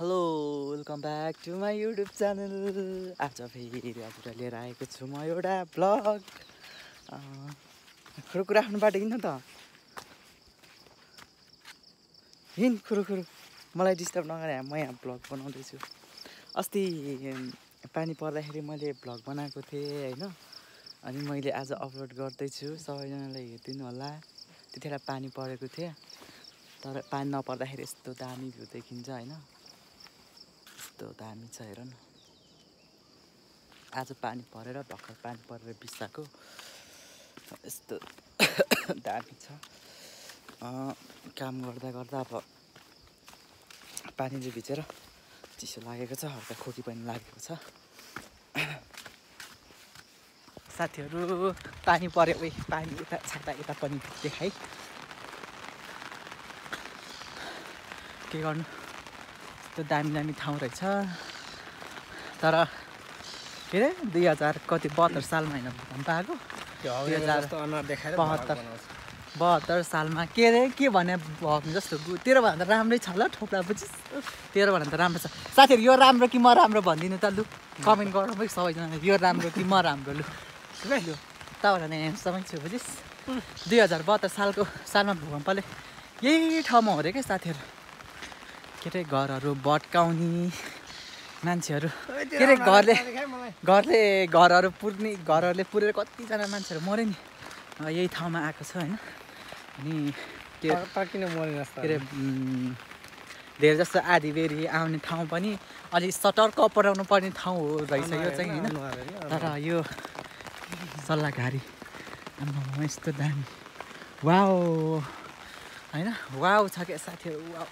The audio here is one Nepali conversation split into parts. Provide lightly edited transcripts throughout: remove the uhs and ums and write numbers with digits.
Hello welcome back to my YouTube channel. आज फेरि हजुर लिएर आएको छु म एउटा ब्लग। खुरुखुरु आफ्नो बाटो हिँड्न त हिँड खुरुखुरु, मलाई डिस्टर्ब नगरे म यहाँ ब्लग बनाउँदैछु। अस्ति पानी पर्दाखेरि मैले ब्लग बनाएको थिएँ होइन, अनि मैले आज अपलोड गर्दैछु, सबैजनाले हेरिदिनु होला। त्यतिखेर पानी परेको थियो, तर पानी नपर्दाखेरि यस्तो दामी भ्यू देखिन्छ होइन, यस्तो दामी छ हेर न। आज पानी परेर भर्खर पानी परेर बिसाएको यस्तो दामी छ। काम गर्दा गर्दा अब पानीले भिजेर चिसो लागेको छ, हल्का खोकी पनि लागेको छ। साथीहरू पानी पर्यो, पानी यता छाता यता पनि देखाइ, के गर्नु, यस्तो दामी दामी ठाउँ रहेछ। तर के अरे 2072 सालमा होइन भूकम्प आएको, 2072 सालमा के अरे के भने भग्नु जस्तो। तेरो भन्दा राम्रै छ ल, ठोक्रा बुझिस्, तेरो भन्दा त राम्रो छ। साथीहरू यो राम्रो कि म राम्रो भनिदिनु त, लु कमेन्ट गर्नु पनि सबैजना, यो राम्रो कि म राम्रो। लु लु तपाईँहरू नै ह्यान्डसमै छु बुझिस्। 2072 सालमा भूकम्पले यही ठाउँमा हो अरे क्या साथीहरू। के अरे घरहरू भट्काउने मान्छेहरू, के अरे घरहरू पुरेर कतिजना मान्छेहरू मऱ्यो नि, यही ठाउँमा आएको छ होइन। अनि के अरे धेरै जस्तो आधीबेरी आउने ठाउँ पनि अलि सतर्क पराउनु पर्ने ठाउँ हो रहेछ यो चाहिँ होइन। तर यो सल्लाहघारी आम्मामा यस्तो दामी वाउ होइन, वाउ छ क्या साथीहरू, वाउ।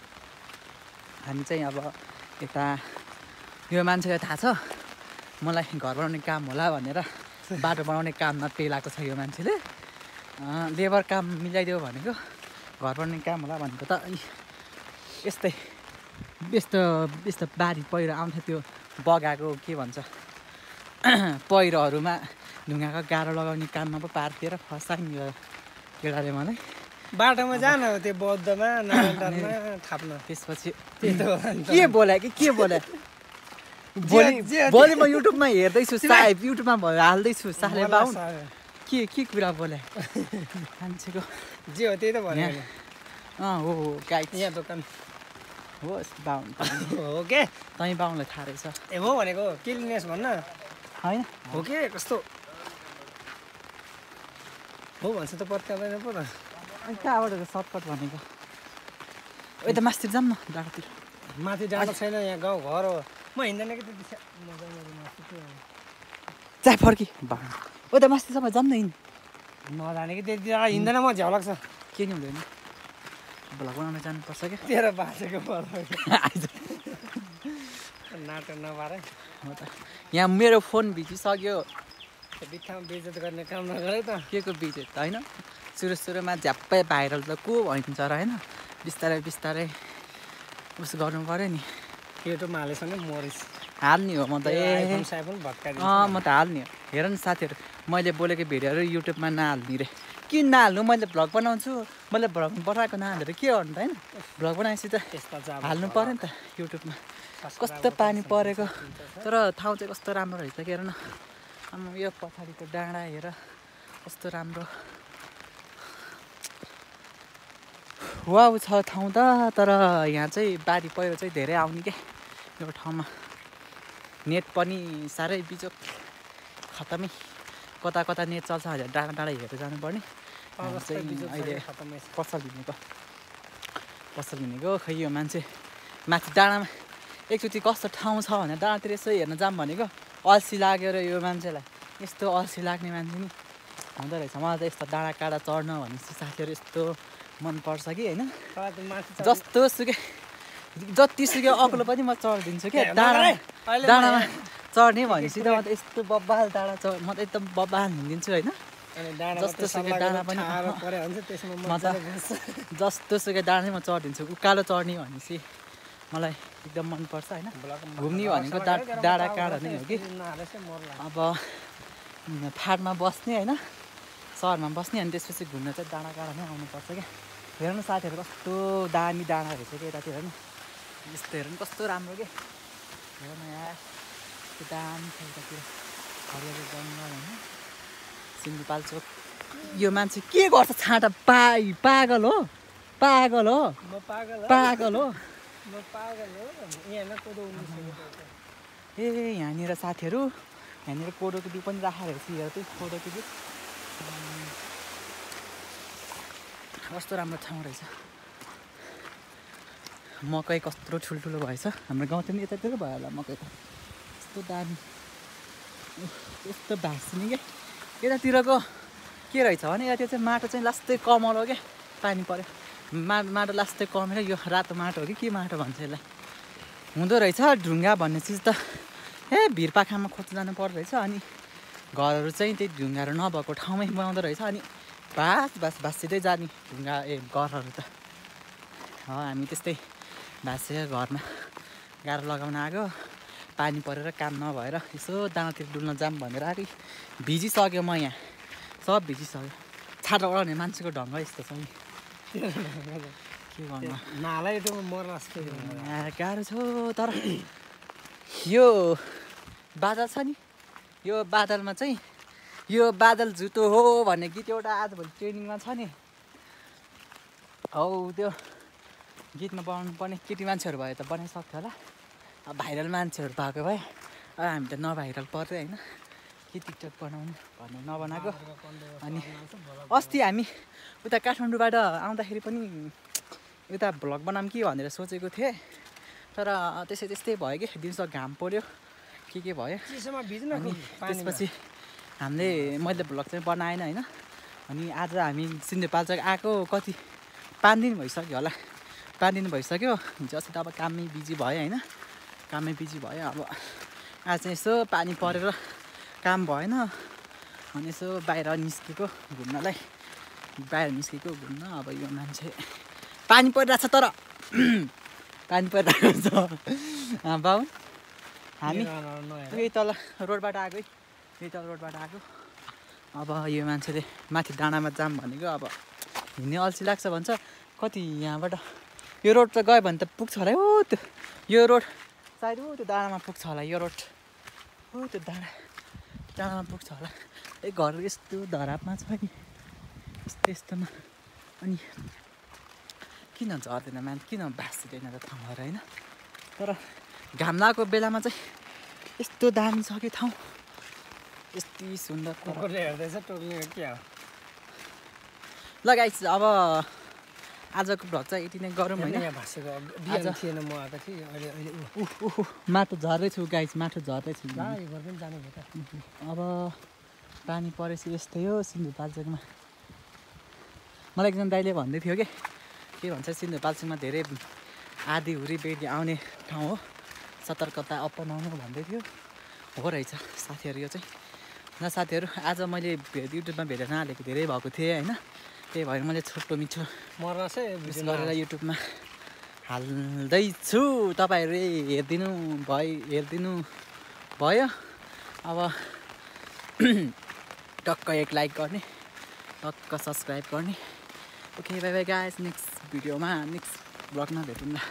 हामी चाहिँ अब यता यो मान्छेलाई थाहा छ मलाई घर बनाउने काम होला भनेर बाटो बनाउने काममा पेलाएको छ यो मान्छेले। लेबर काम मिलाइदियो भनेको घर बनाउने काम होला भनेको त यस्तै यस्तो बारी पहिरो आउँथ्यो, त्यो बगाएको के भन्छ पहिरोहरूमा ढुङ्गाको गाह्रो लगाउने काममा पो पार्थिएर फसायो केटाले मलाई। बाटोमा जान त्यो बौद्धमा नारायणमा थाप्न। त्यसपछि के बोले भोलि म युट्युबमा हेर्दैछु, युट्युबमा हाल्दैछु साले बाहुन, के कुरा बोले मान्छेको जे हो त्यही त भन्यो। हो गाई यहाँ दोकान होस् बाहुन हो के, तँ बाहुनलाई थाहा रहेछ। ए हो भनेको के लिनेस् भन्न होइन, हो के कस्तो हो भन्छ त पत्याउँदैन पो त। कहाँबाट सर्टकट भनेको यता मास्तिर जाऊँ न, डाँडातिर। माथि डाँडा छैन, यहाँ गाउँ घर हो, म हिँड्दैन कि त्यति चा फर्की उता मास्तिसम्म जाऊँ न, नजाने कि त्यति हिँड्दैन, म झ्याउ लाग्छ। के नि हुँदैन, भ्लग बनाउन जानुपर्छ क्या। तेरो बाँचेको नाटक नपारे हो त। यहाँ मेरो फोन भिजिसक्यो, बित्थामा बेइज्जत गर्ने काम नगरे त। के को बिजेत होइन, सुरुमा झ्याप्पै भाइरल त को भनिन्छ र होइन, बिस्तारै बिस्तारै उस गर्नु पऱ्यो नि। युट्युबमा हालेछ नि मरिस हाल्ने हो म त, म त हाल्ने हो। हेर न साथीहरू, मैले बोलेको भिडियोहरू युट्युबमा नहाल्ने रे, किन नहाल्नु, मैले भ्लग बनाउँछु, मैले भ्लग बनाएको नहालेर के गर्नु त होइन। भ्लग बनाएपछि त हाल्नु पऱ्यो नि त युट्युबमा। कस्तो पानी परेको, तर ठाउँ चाहिँ कस्तो राम्रो रहेछ के, हेर न। यो पछाडिको डाँडा हेर कस्तो राम्रो वाउ छ ठाउँ त। तर यहाँ चाहिँ बाढी पहिरो चाहिँ धेरै आउने क्या यो ठाउँमा। नेट पनि साह्रै बिजोक खतमै, कता कता नेट चल्छ भनेर डाँडा डाँडा हेरेर जानुपर्ने। अहिले पसल हिँडेको खै यो मान्छे माथि डाँडामा एकचोटि कस्तो ठाउँ छ भनेर डाँडातिर यसो हेर्न जाऊँ भनेको, अल्छी लाग्यो र यो मान्छेलाई। यस्तो अल्छी लाग्ने मान्छे नि हुँदो रहेछ। मलाई त यस्तो डाँडा काँडा चढ्न भनेपछि साथीहरू यस्तो मनपर्छ कि होइन, जतिसुकै अग्लो पनि म चढिदिन्छु क्या। डाँडामा चढ्ने भनेपछि त म त यस्तो बब्बाल डाँडा म त एकदम बब्बाल हिँडिदिन्छु होइन। जस्तोसुकै डाँडा पनि जस्तोसुकै डाँडा नै म चढिदिन्छु। उकालो चढ्ने भनेपछि मलाई एकदम मनपर्छ होइन। घुम्ने भनेको डाँडा काँडा नै हो कि। अब फाटमा बस्ने होइन, सहरमा बस्ने, अनि त्यसपछि घुम्न चाहिँ डाँडा काँडा नै आउनुपर्छ क्या। हेर्नु साथीहरू कस्तो दामी डाँडा रहेछ क्या यतातिर होइन। यस्तो हेर्नु कस्तो राम्रो के हेर न यार त्यो दामी छ यतातिर हरियाली जङ्गल होइन सिन्धुपाल्चोक यो मान्छे के गर्छ छाँटा पागल हो पागल हो म पागल पागल हो म पागल हो यहाँ कोदो उम्रिसकेको ए यहाँनिर साथीहरू यहाँनिर कोदोको बिउ पनि राखेको रहेछ हेर त्यही कोदोको बिउ कस्तो राम्रो ठाउँ रहेछ मकै कस्तो ठुल्ठुलो भएछ हाम्रो गाउँतिर पनि यतातिर भयो होला मकै त यस्तो दामी यस्तो भाँच्ने क्या यतातिरको के रहेछ भने यतातिर चाहिँ माटो चाहिँ लास्टै कमल हो क्या पानी पऱ्यो माटो लास्टै कमेर यो रातो माटो हो कि के माटो भन्छ यसलाई हुँदो रहेछ ढुङ्गा भन्ने चिज त भिरपाखामा खोज्नु जानु पर्दो रहेछ अनि घरहरू चाहिँ त्यही ढुङ्गाहरू नभएको ठाउँमै बनाउँदो रहेछ अनि भाँच्दै जाने ढुङ्गा घरहरू त हामी त्यस्तै भाँचेर घरमा गाह्रो लगाउन आएको पानी परेर काम नभएर यसो दानातिर डुल्न जाऊँ भनेर आएको भिजिसक्यो म यहाँ सब भिजिसक्यो छाता ओढाउने मान्छेको ढङ्ग यस्तो छ नि के भन्नु नाला यो मर्न जस्तो गाह्रो छ तर यो बादल छ नि यो बादलमा चाहिँ यो बादल जुतो हो भन्ने गीत एउटा आजभोलि ट्रेनिङमा छ नि हौ त्यो गीतमा बनाउनु पर्ने केटी मान्छेहरू भयो त बनाइसक्थ्यो होला अब भाइरल मान्छेहरू भएको भए हामी त नभाइरल पर्थ्यो होइन के टिकटक बनाउनु भनेर नबनाएको अनि अस्ति हामी उता काठमाडौँबाट आउँदाखेरि पनि उता भ्लग बनाऊँ कि भनेर सोचेको थिएँ तर त्यस्तै भयो कि दिउँसो घाम पर्यो के भयो अनि त्यसपछि मैले भ्लग चाहिँ बनाएन होइन अनि आज हामी सिन्धुपाल्चोक आएको कति 5 दिन भइसक्यो होला 5 दिन भइसक्यो हिजो अस्ति त अब काममै बिजी भयो होइन काममै बिजी भयो अब आज चाहिँ यसो पानी परेर काम भएन अनि यसो बाहिर निस्केको घुम्नलाई घुम्न अब यो मान्छे पानी परिरहेको छ तर पानी परिरहेको छ बाउ हामी यही तल रोडबाट आएको अब यो मान्छेले माथि डाँडामा जाम भनेको अब हिँड्ने अल्छी लाग्छ भन्छ कति यहाँबाट यो रोड त गयो भने त पुग्छ होला हो त्यो यो रोड सायद त्यो डाँडामा पुग्छ होला यो रोड हो त्यो डाँडामा पुग्छ होला घर यस्तो धरापमा छ नि यस्तोमा अनि किन झर्दैन मान्छे किन भाँच्दैन त ठाउँहरू होइन तर घाम लागेको बेलामा चाहिँ यस्तो दामी छ कि ठाउँ यति सुन्दर हेर्दैछ टोक्ने के हो लगाइस अब आजको भ्लग चाहिँ यति नै गरौँ होइन थिएन म आएको थिएँ अहिले माटो झर्दैछु गाइस माटो झर्दैछु अब पानी परेपछि यस्तै हो सिन्धुपाल्चोकमा मलाई एकजना दाइले भन्दै थियो के भन्छ सिन्धुपाल्चोकमा धेरै आधी हुरी बेडी आउने ठाउँ हो सतर्कता अपनाउनु भन्दै थियो हो रहेछ साथीहरू यो चाहिँ न साथीहरू आज मैले युट्युबमा भेटेर नहालेको धेरै भएको थिएँ होइन त्यही भएर मैले छोटो मिठो गरेर युट्युबमा हाल्दैछु तपाईँहरूले हेरिदिनु भयो अब टक्क एक लाइक गर्ने टक्क सब्सक्राइब गर्ने okay by by guys next भिडियोमा नेक्स्ट ब्लगमा भेटौँला